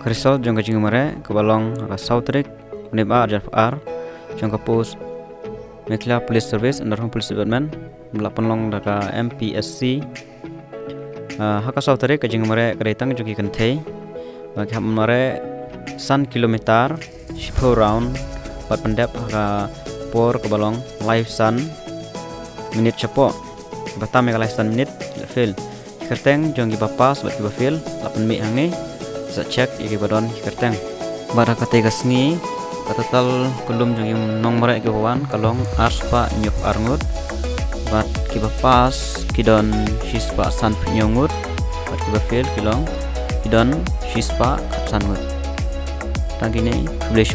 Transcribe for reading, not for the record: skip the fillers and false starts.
Kristal jong ka jingmare ke balong ka sautrik meneba arjaf ar jong ka pos Mekla Police Service Underhome Police Department melapan long daka MPSC haka sautrik ka jingmare keretang jogi kentei bagi hamare san kilometer shipo round pat pendep haka por ke balong live sun minit cepo batam ka live sun minit fil kerteng jong gi bapas bat ki bafil 8 mi hangi sa check iki badon kerteng bara kate gasngi total kulum jong nong mare ke wan kalong arspa nyuk arngut bat ki bapas kidon shispa san nyongut bat ki bafil kilong kidon shispa sangut tangine publish